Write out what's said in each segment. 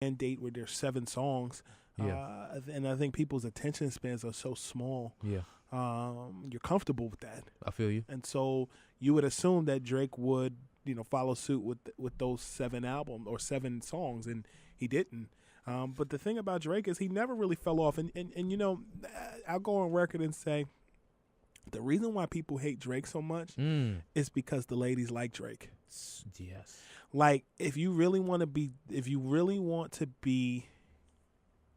mandate where there's 7 songs. And I think people's attention spans are so small. Yeah. You're comfortable with that. I feel you. And so you would assume that Drake would, follow suit with those 7 albums or 7 songs, and he didn't. But the thing about Drake is he never really fell off. And I'll go on record and say the reason why people hate Drake so much is because the ladies like Drake. Yes. Like, if you really want to be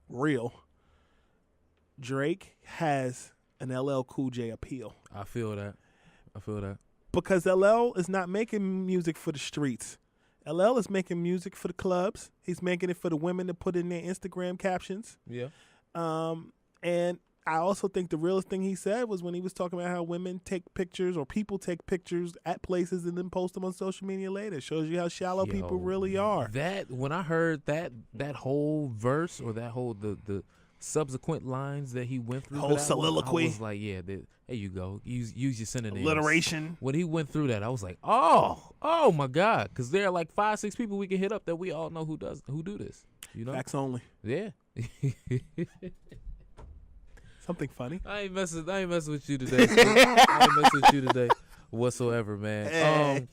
real, Drake has an LL Cool J appeal. I feel that. Because LL is not making music for the streets. LL is making music for the clubs. He's making it for the women to put in their Instagram captions. Yeah. And I also think the realest thing he said was when he was talking about how women take pictures or people take pictures at places and then post them on social media later. It shows you how shallow people really are. That when I heard that whole verse or that whole the subsequent lines that he went through, the whole soliloquy, I was like, yeah, there you go. Use your synonyms. Alliteration. When he went through that, I was like, oh my God, because there are like 5-6 people we can hit up that we all know who do this. Facts only. Yeah. Something funny. I ain't messing with you today. I ain't messing with you today whatsoever, man.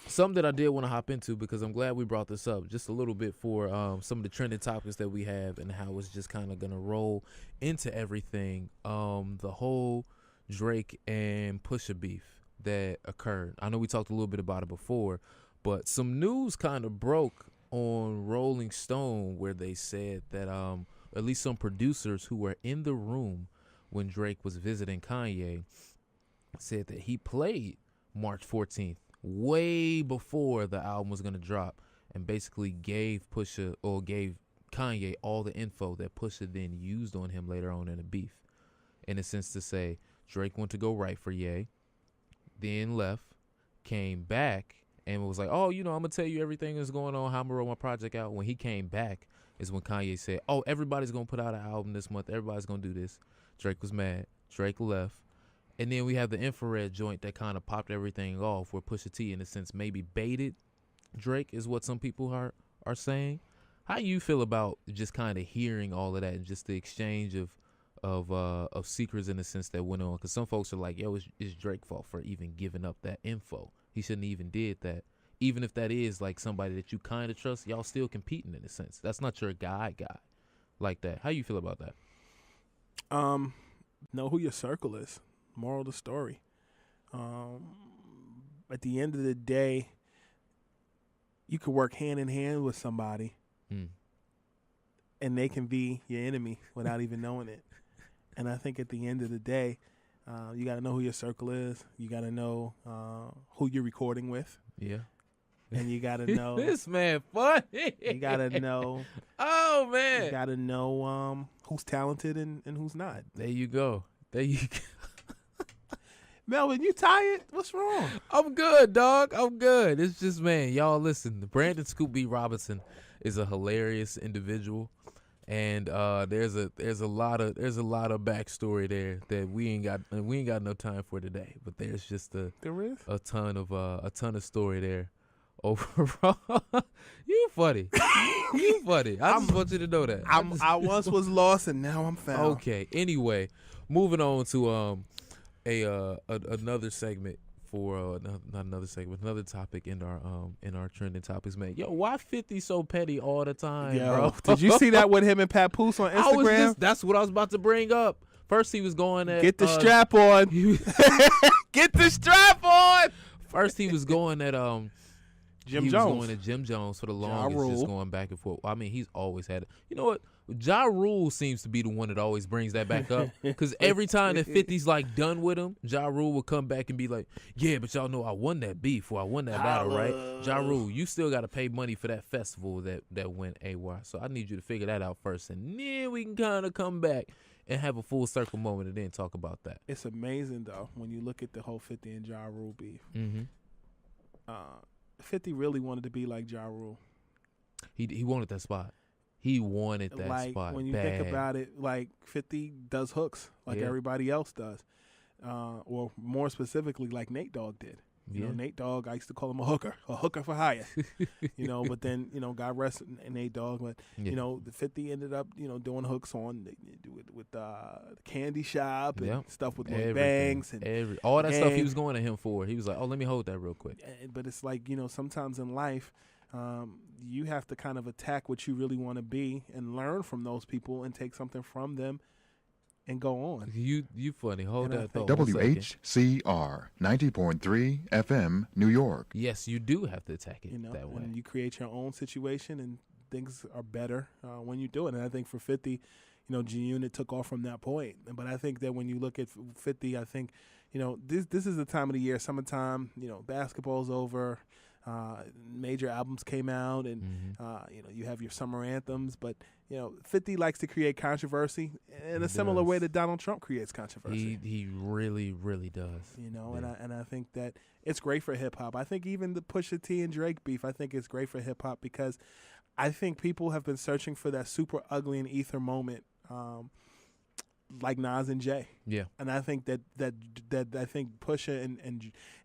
Something that I did want to hop into because I'm glad we brought this up just a little bit for some of the trending topics that we have and how it's just kind of going to roll into everything. The whole Drake and Pusha beef that occurred. I know we talked a little bit about it before, but some news kind of broke on Rolling Stone where they said that at least some producers who were in the room when Drake was visiting Kanye said that he played March 14th way before the album was going to drop and basically gave Kanye all the info that Pusha then used on him later on in the beef. In a sense to say, Drake went to go write for Ye, then left, came back, and was like, oh, I'm going to tell you everything that's going on, how I'm going to roll my project out. When he came back is when Kanye said, oh, everybody's going to put out an album this month. Everybody's going to do this. Drake was mad. Drake left. And then we have the infrared joint that kind of popped everything off where Pusha T, in a sense, maybe baited Drake is what some people are saying. How you feel about just kind of hearing all of that and just the exchange of secrets in the sense that went on? Because some folks are like, yo, it's Drake's fault for even giving up that info. He shouldn't even did that. Even if that is like somebody that you kind of trust, y'all still competing in a sense. That's not your guy like that. How you feel about that? Know who your circle is. Moral of the story. At the end of the day, you could work hand in hand with somebody and they can be your enemy without even knowing it. And I think at the end of the day, you got to know who your circle is. You got to know who you're recording with. Yeah. And you got to know. This man funny. You got to know. Oh, man. You got to know who's talented and who's not. There you go. Melvin, you tired? What's wrong? I'm good, dog. I'm good. It's just, man, y'all listen. Brandon Scoop B. Robinson is a hilarious individual, and there's a lot of backstory there that we ain't got no time for today. But there's just a ton of story there. Overall, you funny. You funny. I just want you to know that. I once was lost and now I'm found. Okay. Anyway, moving on to another segment for not another segment, another topic in our trending topics, man. Yo, why 50 so petty all the time, bro? Did you see that with him and Papoose on Instagram? That's what I was about to bring up. First, he was going at get the strap on. Get the strap on. First, he was going at Jim Jones. He was going to Jim Jones for the longest, just going back and forth. I mean, he's always had it. You know what? Ja Rule seems to be the one that always brings that back up. Because every time that 50's like done with him, Ja Rule will come back and be like, yeah, but y'all know I won that beef or I won that battle, right? Ja Rule, you still got to pay money for that festival that went AY. So I need you to figure that out first. And then we can kind of come back and have a full circle moment and then talk about that. It's amazing, though, when you look at the whole 50 and Ja Rule beef. Mm-hmm. 50 really wanted to be like Ja Rule. He wanted that spot. He wanted that spot. When you think about it, like 50 does hooks like everybody else does. Or more specifically like Nate Dogg did. You know, Nate Dogg, I used to call him a hooker for hire. But then, God rest Nate Dogg. But, the 50 ended up, doing hooks on with the candy shop and stuff with Lloyd Banks. And all that stuff he was going to him for. He was like, oh, let me hold that real quick. But it's like, sometimes in life, you have to kind of attack what you really want to be and learn from those people and take something from them and go on. You funny. Hold that thought. WHCR 90.3 FM, New York. Yes, you do have to attack it that way. And you create your own situation, and things are better when you do it. And I think for 50, G-Unit took off from that point. But I think that when you look at 50, I think, this is the time of the year, summertime, basketball's over. Major albums came out, and you have your summer anthems, but 50 likes to create controversy in a similar way that Donald Trump creates controversy. He really, really does. And I think that it's great for hip hop. I think even the Pusha T and Drake beef, I think it's great for hip hop because I think people have been searching for that super ugly and ether moment. Like Nas and Jay, and I think that I think Pusha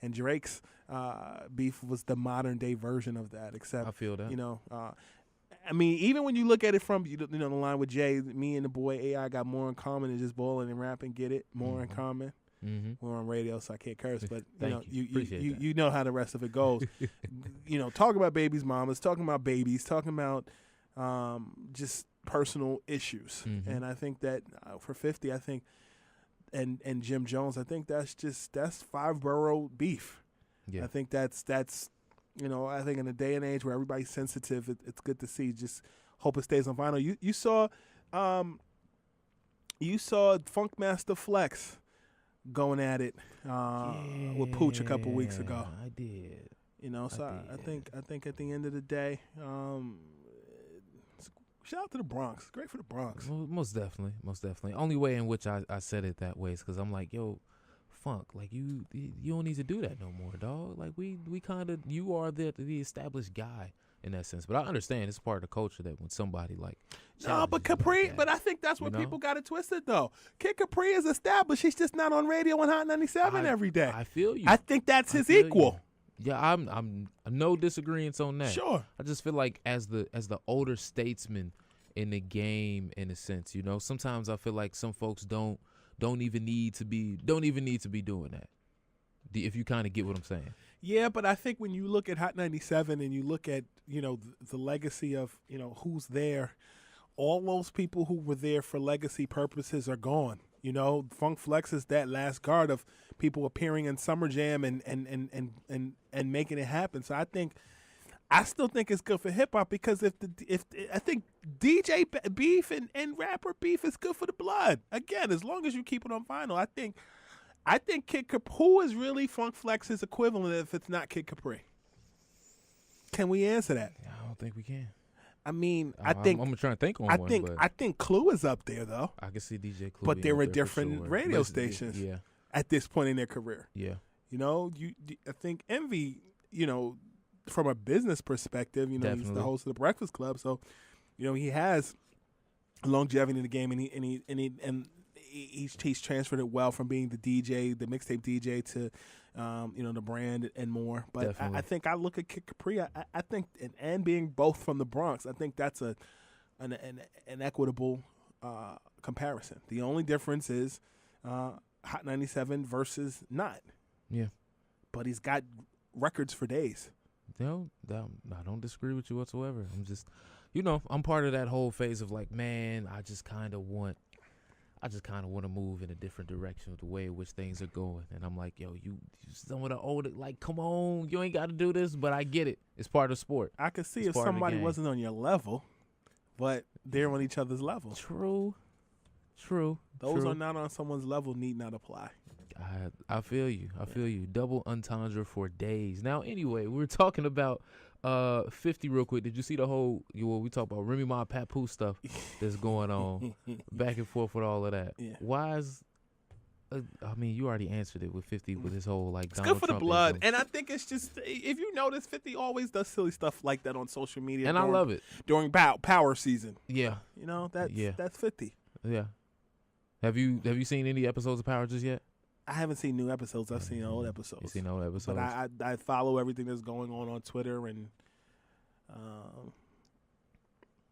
and Drake's beef was the modern day version of that. Except I feel that I mean, even when you look at it from the line with Jay, me and the boy AI got more in common than just bowling and rapping. Get it? More in common. We're on radio, so I can't curse, but you know how the rest of it goes. Talking about babies' mamas, talking about babies, talking about just personal issues. And I think that for 50, I think, and Jim Jones, I think that's five borough beef. I think that's I think in a day and age where everybody's sensitive, it's good to see. Just hope it stays on vinyl. You saw Funkmaster Flex going at it with Pooch a couple weeks ago. I did. I think at the end of the day, shout out to the Bronx. Great for the Bronx. Most definitely. Only way in which I said it that way is because I'm like, yo, Funk, like you don't need to do that no more, dog. Like we kind of, you are the established guy in that sense. But I understand it's part of the culture that when somebody like no, but Capri, like but I think that's where people got it twisted though. Kid Capri is established. He's just not on radio on Hot 97 every day. I feel you. I think that's his equal. You. Yeah, I'm no disagreements on that. Sure. I just feel like as the older statesman in the game, in a sense, sometimes I feel like some folks don't even need to be doing that. If you kind of get what I'm saying. Yeah, but I think when you look at Hot 97 and you look at the legacy of who's there, all those people who were there for legacy purposes are gone. Funk Flex is that last guard of people appearing in Summer Jam and making it happen. So I still think it's good for hip hop because if I think DJ beef and rapper beef is good for the blood. Again, as long as you keep it on vinyl, I think Kid Capri, who is really Funk Flex's equivalent if it's not Kid Capri? Can we answer that? I don't think we can. I mean, I'm trying to think on one. I think Clue is up there though. I can see DJ Clue, but they're at different radio stations. Yeah. At this point in their career. Yeah. I think Envy, from a business perspective, he's the host of the Breakfast Club, so he has longevity in the game, and he's transferred it well from being the DJ, the mixtape DJ, to the brand and more. But I think I look at Kid Capri. I think and being both from the Bronx, I think that's an equitable comparison. The only difference is Hot 97 versus not. Yeah, but he's got records for days. No, I don't disagree with you whatsoever. I'm just, I'm part of that whole phase of like, man, I just kind of want to move in a different direction with the way in which things are going. And I'm like, yo, you some of the older, like, come on, you ain't got to do this, but I get it. It's part of sport. I could see if somebody wasn't on your level, but they're on each other's level. True. Those are not on someone's level need not apply. I feel you. I feel you. Double entendre for days. Now, anyway, we were talking about 50 real quick. Did you see the whole, we talk about Remy Ma, Papoose stuff that's going on back and forth with all of that? Yeah. Why is, you already answered it with 50 with his whole, like, it's Donald good for Trump the blood. And I think it's just, if you notice, 50 always does silly stuff like that on social media. And I love it. During power season. Yeah. That's 50. Yeah. Have you seen any episodes of Power just yet? I haven't seen new episodes. I've seen old episodes. You seen old episodes? But I follow everything that's going on Twitter, and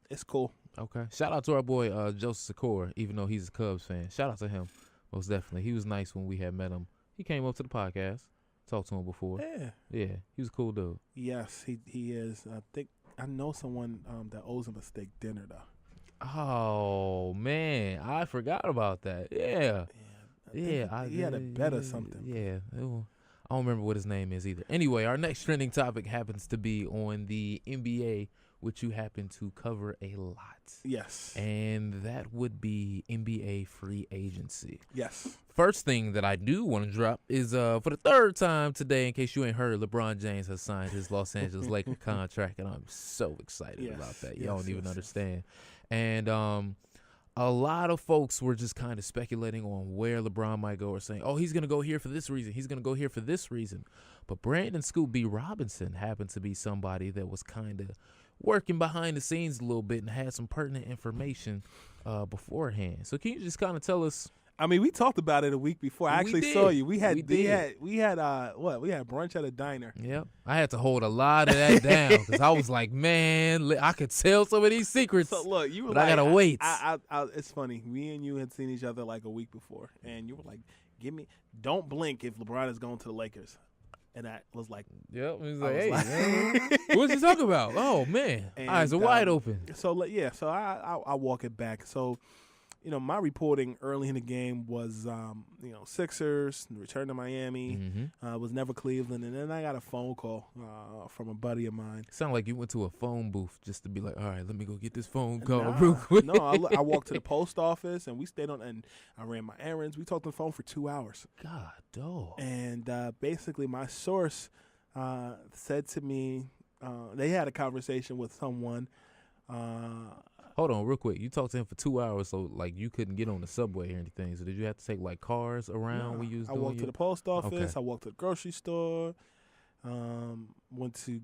it's cool. Okay. Shout out to our boy Joseph Sikora, even though he's a Cubs fan. Shout out to him, most definitely. He was nice when we had met him. He came up to the podcast, talked to him before. Yeah, he was a cool dude. Yes, he is. I think I know someone that owes him a steak dinner though. Oh man, I forgot about that. Yeah. He had a bet or something. Yeah. I don't remember what his name is either. Anyway, our next trending topic happens to be on the NBA, which you happen to cover a lot. Yes. And that would be NBA free agency. Yes. First thing that I do want to drop is for the third time today, in case you ain't heard, LeBron James has signed his Los Angeles Lakers contract, and I'm so excited about that. Y'all don't even understand. And a lot of folks were just kind of speculating on where LeBron might go, or saying, oh, he's going to go here for this reason. He's going to go here for this reason. But Brandon Scoop B. Robinson happened to be somebody that was kind of working behind the scenes a little bit and had some pertinent information beforehand. So can you just kind of tell us? I mean, we talked about it a week before. I actually saw you. We had brunch at a diner. Yep. I had to hold a lot of that down because I was like, man, I could tell some of these secrets. So look, you were but like, I gotta wait. It's funny. Me and you had seen each other like a week before, and you were like, don't blink if LeBron is going to the Lakers. And I was like, yep. He was like, hey, man, what's he talking about? Oh man, eyes are wide open. So yeah, so I walk it back. So, my reporting early in the game was, Sixers, return to Miami, was never Cleveland. And then I got a phone call from a buddy of mine. Sound like you went to a phone booth just to be like, all right, let me go get this phone call real quick. No, I walked to the post office, and we stayed on, and I ran my errands. We talked on the phone for 2 hours. God, dog. And basically my source said to me, they had a conversation with someone. Hold on, real quick. You talked to him for 2 hours, so like you couldn't get on the subway or anything. So did you have to take like cars around when you was doing? I walked to the post office. Okay. I walked to the grocery store. Went to,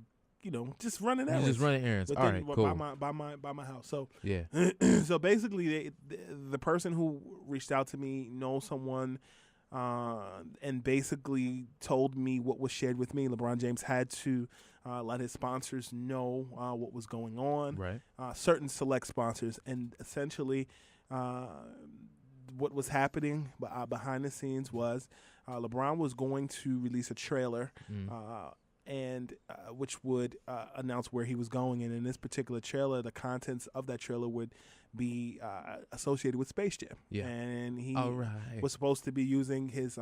just running errands. Just running errands. All right, cool. By my house. So yeah. So basically, the person who reached out to me knows someone. And basically told me what was shared with me. LeBron James had to let his sponsors know what was going on, right? Certain select sponsors, and essentially what was happening behind the scenes was LeBron was going to release a trailer, and which would announce where he was going. And in this particular trailer, the contents of that trailer would be associated with Space Jam. Yeah. And he was supposed to be using his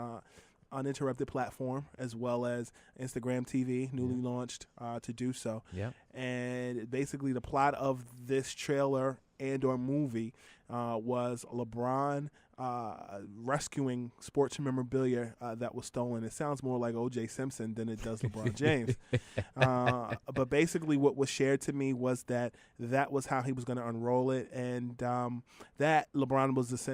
uninterrupted platform as well as Instagram TV, newly launched, to do so. Yeah. And basically the plot of this trailer and or movie was LeBron rescuing sports memorabilia that was stolen. It sounds more like O.J. Simpson than it does LeBron James. But basically what was shared to me was that was how he was going to unroll it, and that LeBron was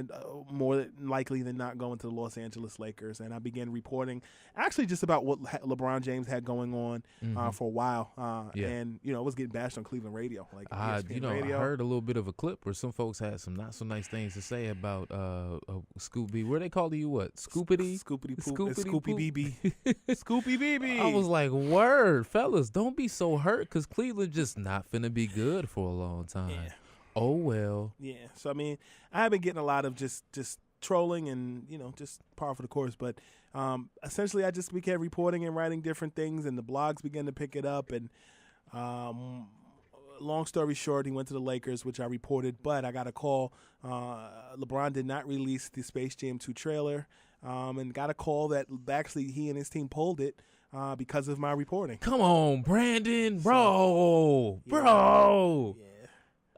more likely than not going to the Los Angeles Lakers. And I began reporting actually just about what LeBron James had going on for a while. And, it was getting bashed on Cleveland radio. Like radio. I heard a little bit of a clip where some folks had some not so nice things to say about Scooby. Where they call you what? Scoopity? Scoopity BB. Scoopy BB. I was like, word, fellas, don't be so hurt because Cleveland just not finna be good for a long time. Yeah. Oh, well. Yeah. So, I mean, I have been getting a lot of just trolling and, just par for the course. But essentially, I just began reporting and writing different things, and the blogs began to pick it up. And long story short, he went to the Lakers, which I reported, but I got a call. LeBron did not release the Space Jam 2 trailer, and got a call that actually he and his team pulled it because of my reporting. Come on, Brandon, bro. Yeah.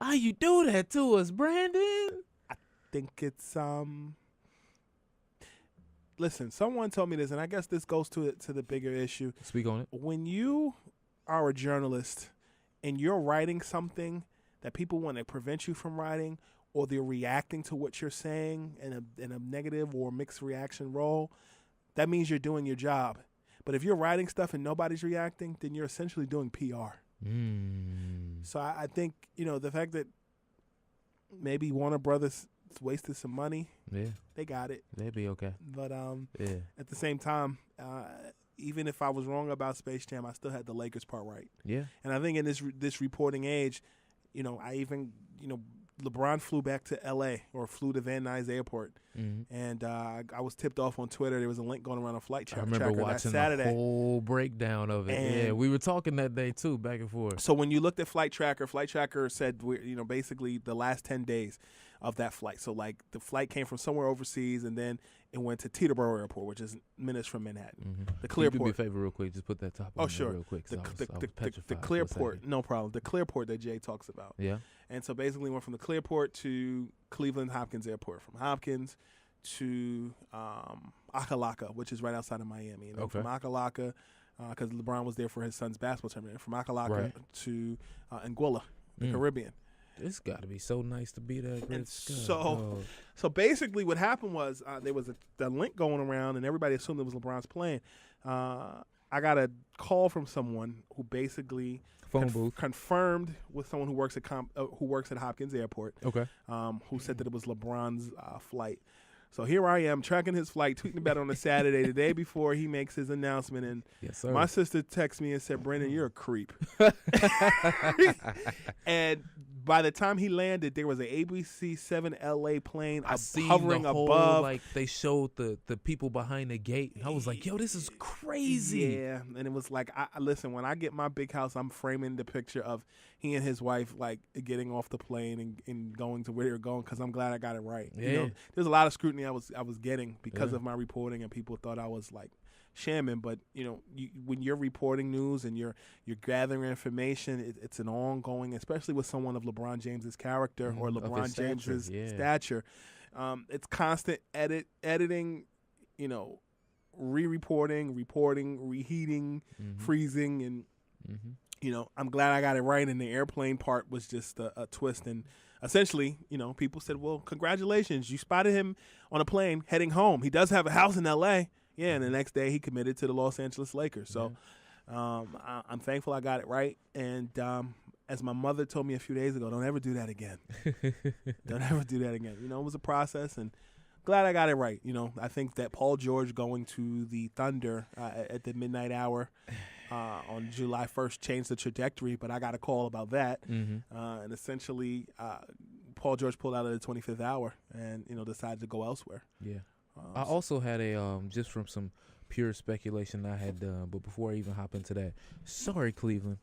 How you do that to us, Brandon? I think it's listen, someone told me this, and I guess this goes to the bigger issue. Speak on it. When you are a journalist and you're writing something that people want to prevent you from writing, or they're reacting to what you're saying in a negative or mixed reaction role, that means you're doing your job. But if you're writing stuff and nobody's reacting, then you're essentially doing PR. So I think, the fact that maybe Warner Brothers It's wasted some money. Yeah, They got it. they'd be okay. But Yeah, at the same time, even if I was wrong about Space Jam, I still had the Lakers part right. yeah. And I think in this reporting age, LeBron flew back to L.A. or flew to Van Nuys Airport, and I was tipped off on Twitter. There was a link going around a flight tracker. I remember watching that Saturday. the whole breakdown of it. And yeah, we were talking that day too, back and forth. So when you looked at Flight Tracker said basically the last 10 days of that flight. So like the flight came from somewhere overseas, and then it went to Teterboro Airport, which is minutes from Manhattan. The Clearport. Do me a favor real quick. Just put that top on sure. real quick. The The Clearport, no problem. The Clearport that Jay talks about. Yeah. And so basically went from the Clearport to Cleveland Hopkins Airport, from Hopkins to Akalaka, which is right outside of Miami. And then from Akalaka, because LeBron was there for his son's basketball tournament, from Akalaka to Anguilla, the Caribbean. It's got to be so nice to be there. And so basically what happened was there was the link going around, and everybody assumed it was LeBron's plane. I got a call from someone who basically confirmed with someone who works at Hopkins Airport. Okay. Who said that it was LeBron's flight. So here I am tracking his flight, tweeting about it on a Saturday, the day before he makes his announcement. And yes, sir. My sister texted me and said, "Brendan, you're a creep." And by the time he landed, there was an ABC 7 LA plane hovering above. Like they showed the people behind the gate. And I was like, yo, this is crazy. Yeah, and it was like, listen, when I get my big house, I'm framing the picture of he and his wife like getting off the plane and going to where they're going, because I'm glad I got it right. Yeah. There's a lot of scrutiny I was getting because of my reporting, and people thought I was like shamming. But when you're reporting news and you're gathering information, it's an ongoing, especially with someone of LeBron James's character or LeBron James's stature. It's constant editing, re-reporting, reheating, freezing, and I'm glad I got it right. And the airplane part was just a twist. And essentially, people said, "Well, congratulations, you spotted him on a plane heading home. He does have a house in L.A." Yeah, and the next day he committed to the Los Angeles Lakers. So I'm thankful I got it right. And as my mother told me a few days ago, don't ever do that again. Don't ever do that again. It was a process, and glad I got it right. I think that Paul George going to the Thunder at the midnight hour on July 1st changed the trajectory, but I got a call about that. And essentially, Paul George pulled out of the 25th hour and, decided to go elsewhere. Yeah. I also had just from some pure speculation I had done, but before I even hop into that, sorry, Cleveland.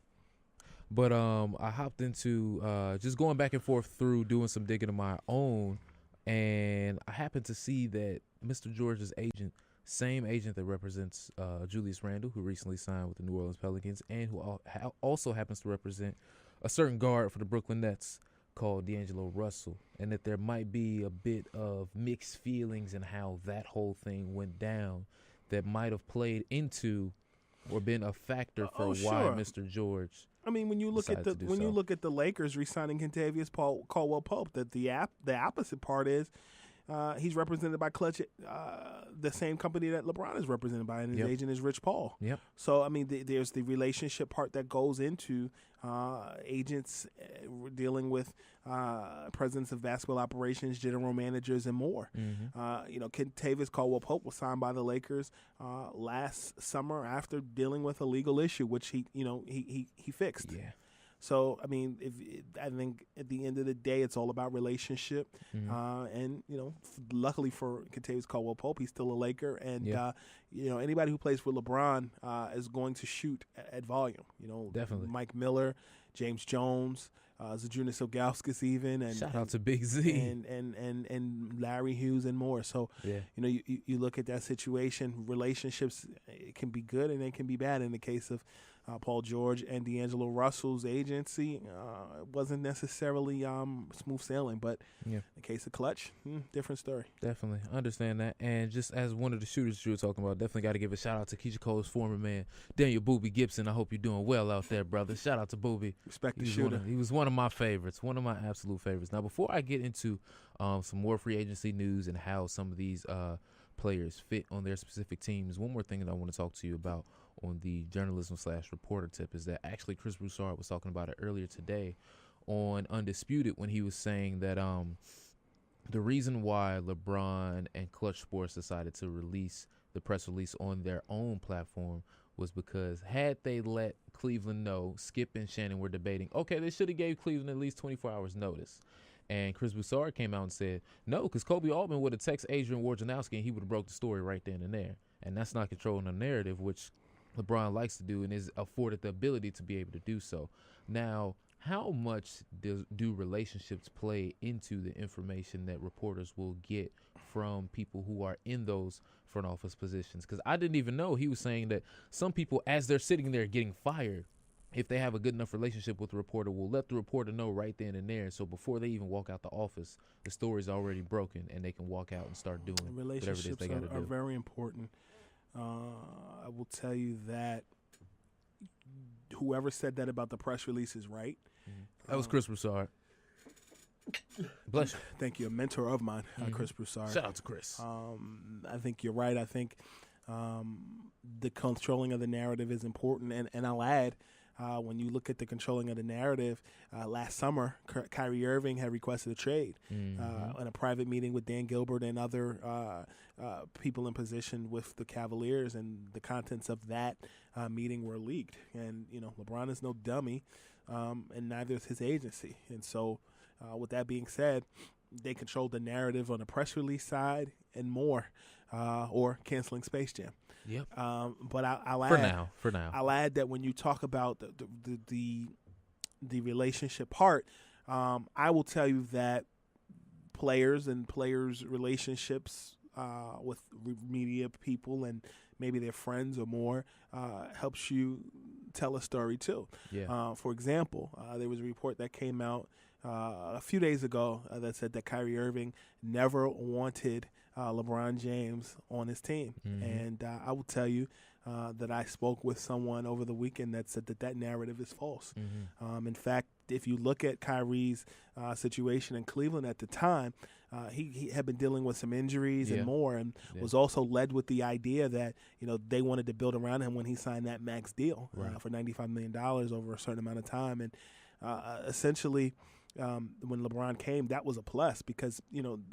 But I hopped into just going back and forth through doing some digging of my own, and I happened to see that Mr. George's agent, same agent that represents Julius Randle, who recently signed with the New Orleans Pelicans, and who also happens to represent a certain guard for the Brooklyn Nets called D'Angelo Russell, and that there might be a bit of mixed feelings in how that whole thing went down that might have played into or been a factor for why Mr. George. I mean, when you look at the Lakers re-signing Kentavious Caldwell Pope, that the opposite part is he's represented by Clutch, the same company that LeBron is represented by, and his agent is Rich Paul. Yep. So I mean, there's the relationship part that goes into agents dealing with presidents of basketball operations, general managers, and more. Kentavious Caldwell Pope was signed by the Lakers last summer after dealing with a legal issue, which he fixed. Yeah. So, I mean, I think at the end of the day, it's all about relationship. And, luckily for Kentavious Caldwell Pope, he's still a Laker. And, anybody who plays for LeBron is going to shoot at volume. Definitely. Mike Miller, James Jones, Zydrunas Ilgauskas even. And, shout out to Big Z. And Larry Hughes and more. So, you look at that situation, relationships, it can be good and they can be bad. In the case of Paul George and D'Angelo Russell's agency, wasn't necessarily smooth sailing, but in the case of Clutch, different story. Definitely understand that. And just as one of the shooters you were talking about, definitely got to give a shout out to Keisha Cole's former man, Daniel Boobie Gibson. I hope you're doing well out there, brother. Shout out to Boobie. Respect the shooter. He was one of my favorites, one of my absolute favorites. Now, before I get into some more free agency news and how some of these players fit on their specific teams, one more thing that I want to talk to you about on the journalism/reporter tip is that actually Chris Broussard was talking about it earlier today on Undisputed when he was saying that the reason why LeBron and Clutch Sports decided to release the press release on their own platform was because had they let Cleveland know, Skip and Shannon were debating, okay, they should have gave Cleveland at least 24 hours notice. And Chris Broussard came out and said, no, because Kobe Altman would have texted Adrian Wojnarowski and he would have broke the story right then and there. And that's not controlling the narrative, which LeBron likes to do and is afforded the ability to be able to do so. Now, how much do relationships play into the information that reporters will get from people who are in those front office positions? Because I didn't even know he was saying that some people, as they're sitting there getting fired, if they have a good enough relationship with the reporter, will let the reporter know right then and there. So before they even walk out the office, the story's already broken and they can walk out and start doing whatever it is they got to do. Relationships are very important. I will tell you that whoever said that about the press release is right. That was Chris Broussard. Bless you. Thank you. A mentor of mine, Chris Broussard. Shout out to Chris. I think you're right. I think the controlling of the narrative is important. And I'll add, when you look at the controlling of the narrative, last summer, Kyrie Irving had requested a trade in a private meeting with Dan Gilbert and other people in position with the Cavaliers, and the contents of that meeting were leaked. And, LeBron is no dummy, and neither is his agency. And so with that being said, they controlled the narrative on the press release side and more, or canceling Space Jam. Yep. But I'll add for now. I'll add that when you talk about the relationship part, I will tell you that players and players' relationships with media people and maybe their friends or more helps you tell a story too. Yeah. For example, there was a report that came out a few days ago that said that Kyrie Irving never wanted LeBron James on his team. And I will tell you that I spoke with someone over the weekend that said that narrative is false. In fact, if you look at Kyrie's situation in Cleveland at the time, he had been dealing with some injuries and more, and was also led with the idea that they wanted to build around him when he signed that max deal for $95 million over a certain amount of time. And essentially, when LeBron came, that was a plus because,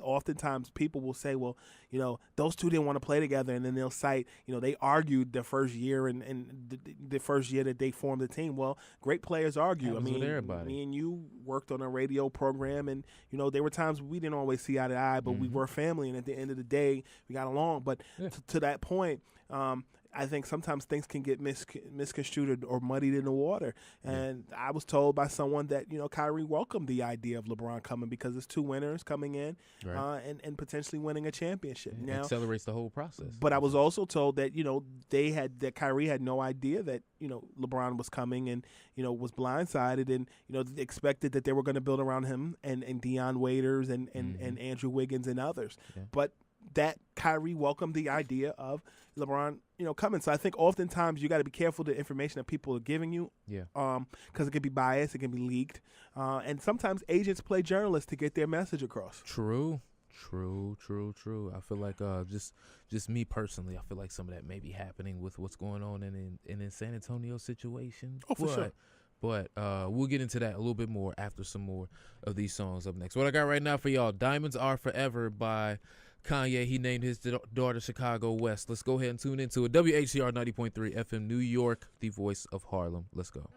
oftentimes people will say, well, those two didn't want to play together. And then they'll cite, they argued the first year and the first year that they formed the team. Well, great players argue. Me and you worked on a radio program and, there were times we didn't always see eye to eye, but we were family. And at the end of the day, we got along. But to that point, I think sometimes things can get misconstrued or muddied in the water. And I was told by someone that, Kyrie welcomed the idea of LeBron coming because it's two winners coming in and potentially winning a championship. Now, accelerates the whole process. But I was also told that, that Kyrie had no idea that, LeBron was coming and, was blindsided and, expected that they were going to build around him and Deion Waiters and Andrew Wiggins and others. Yeah. But that Kyrie welcomed the idea of LeBron, coming. So I think oftentimes you got to be careful the information that people are giving you. Yeah. Because it can be biased, it can be leaked, and sometimes agents play journalists to get their message across. True. I feel like just me personally, I feel like some of that may be happening with what's going on in the San Antonio situation. Oh, for sure. But we'll get into that a little bit more after some more of these songs up next. What I got right now for y'all, Diamonds Are Forever by Kanye. He named his daughter Chicago West. Let's go ahead and tune into it. WHCR 90.3 FM New York, the voice of Harlem. Let's go.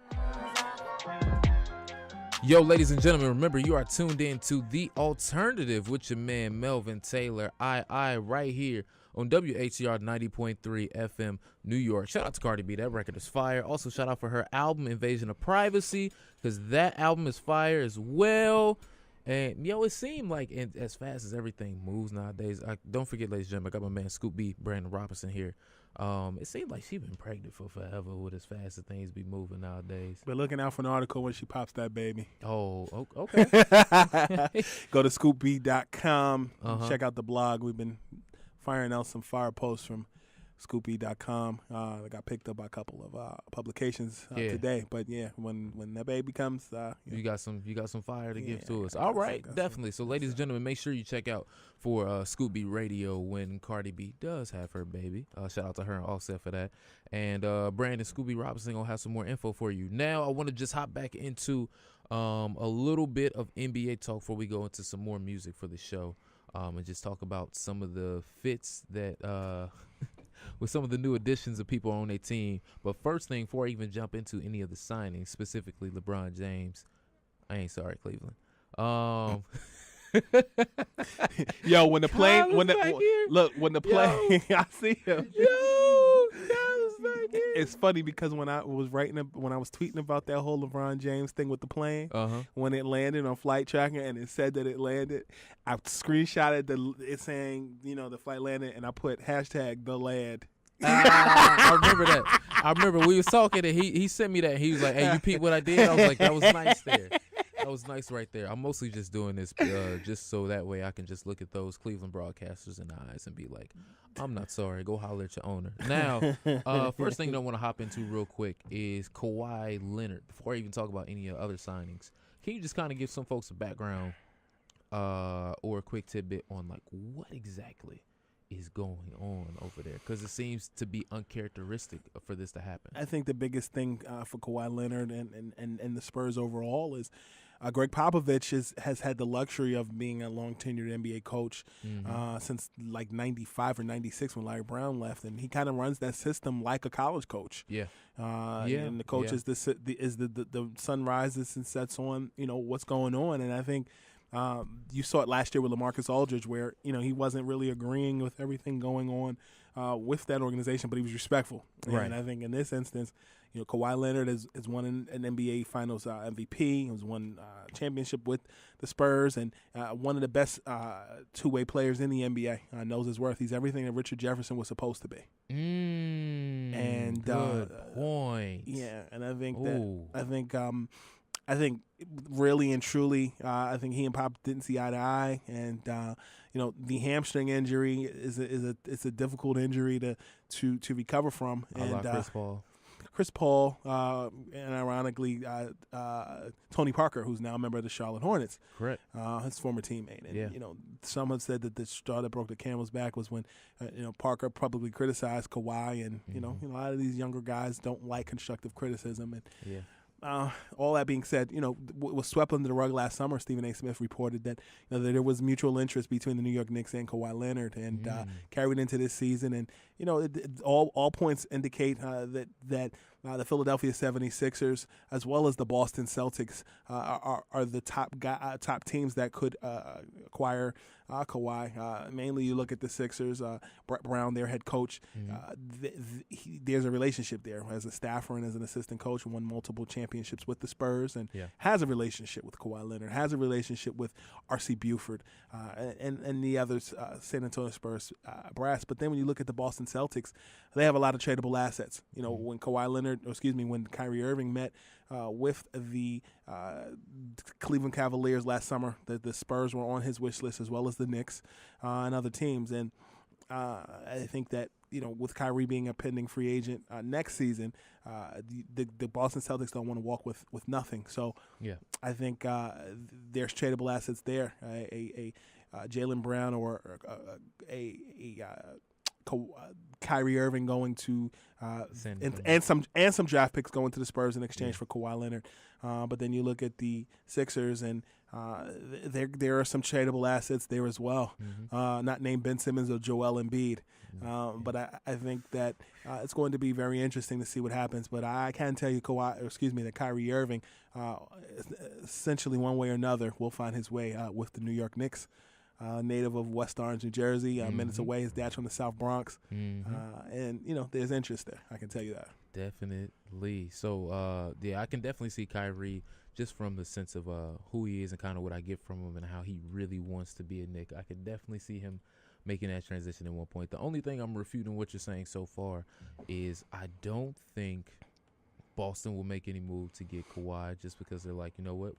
Yo, ladies and gentlemen, remember you are tuned in to The Alternative with your man Melvin Taylor. I right here on WHCR 90.3 FM New York. Shout out to Cardi B. That record is fire. Also, shout out for her album Invasion of Privacy, because that album is fire as well. And, it seemed like as fast as everything moves nowadays, don't forget, ladies and gentlemen, I got my man Scoop B, Brandon Robinson here. It seemed like she been pregnant for forever with as fast as things be moving nowadays. But looking out for an article when she pops that baby. Oh, okay. Go to scoopb.com. Check out the blog. We've been firing out some fire posts from scoopb.com. I got picked up by a couple of publications today. But when that baby comes, you got some fire to give to us. All right, definitely. So, ladies and gentlemen, make sure you check out for Scoop B Radio when Cardi B does have her baby. Shout out to her and Offset for that. And Brandon Scooby Robinson gonna have some more info for you. Now, I want to just hop back into A little bit of NBA talk before we go into some more music for the show, and just talk about some of the fits that with some of the new additions of people on their team. But first thing, before I even jump into any of the signings, specifically LeBron James, I ain't sorry, Cleveland. Yo, when the plane, when the plane, I see him. Yo, Kyle's back here. It's funny because when I was tweeting about that whole LeBron James thing with the plane, when it landed on flight tracker and it said that it landed, I screenshotted it saying, the flight landed, and I put hashtag the land. I remember that. I remember we was talking and he sent me that. He was like, "Hey, you peep what I did?" I was like, "That was nice there. That was nice right there." I'm mostly just doing this just so that way I can just look at those Cleveland broadcasters in the eyes and be like, "I'm not sorry. Go holler at your owner." Now, first thing I want to hop into real quick is Kawhi Leonard. Before I even talk about any other signings, can you just kind of give some folks a background or a quick tidbit on like what exactly is going on over there, because it seems to be uncharacteristic for this to happen? I think the biggest thing for Kawhi Leonard and the Spurs overall is Greg Popovich has had the luxury of being a long tenured NBA coach since like 95 or 96 when Larry Brown left, and he kind of runs that system like a college coach. And the coach is the sun rises and sets on what's going on, and I think you saw it last year with LaMarcus Aldridge, where he wasn't really agreeing with everything going on with that organization, but he was respectful. Right. And I think in this instance, Kawhi Leonard has won an NBA Finals MVP. He has won championship with the Spurs, and one of the best two-way players in the NBA. Knows his worth. He's everything that Richard Jefferson was supposed to be. Good point. Yeah, and I think really and truly, I think he and Pop didn't see eye to eye, and the hamstring injury is a difficult injury to recover from. And Chris Paul, and ironically, Tony Parker, who's now a member of the Charlotte Hornets, correct, his former teammate. And some have said that the straw that broke the camel's back was when Parker publicly criticized Kawhi, and a lot of these younger guys don't like constructive criticism, and all that being said, was swept under the rug last summer. Stephen A. Smith reported that that there was mutual interest between the New York Knicks and Kawhi Leonard, and carried into this season. And all points indicate that the Philadelphia 76ers, as well as the Boston Celtics, are the top teams that could acquire Kawhi. Mainly, you look at the Sixers. Brett Brown, their head coach, there's a relationship there as a staffer and as an assistant coach, who won multiple championships with the Spurs, and has a relationship with Kawhi Leonard, has a relationship with R.C. Buford, and the others, San Antonio Spurs brass. But then when you look at the Boston Celtics, they have a lot of tradable assets. When Kyrie Irving met with the Cleveland Cavaliers last summer, the Spurs were on his wish list, as well as the Knicks and other teams. And I think that with Kyrie being a pending free agent next season, the Boston Celtics don't want to walk with nothing. So I think there's tradable assets there. A Jaylen Brown or a Kyrie Irving going to and some draft picks going to the Spurs in exchange for Kawhi Leonard. But then you look at the Sixers, and there are some tradable assets there as well. Not named Ben Simmons or Joel Embiid. But I think that it's going to be very interesting to see what happens. But I can tell you, that Kyrie Irving, essentially one way or another, will find his way with the New York Knicks. Native of West Orange, New Jersey, minutes away. His dad's from the South Bronx, and there's interest there. I can tell you that. Definitely. So, I can definitely see Kyrie just from the sense of who he is and kind of what I get from him and how he really wants to be a Knick. I can definitely see him making that transition at one point. The only thing I'm refuting what you're saying so far is I don't think Boston will make any move to get Kawhi, just because they're like, you know what?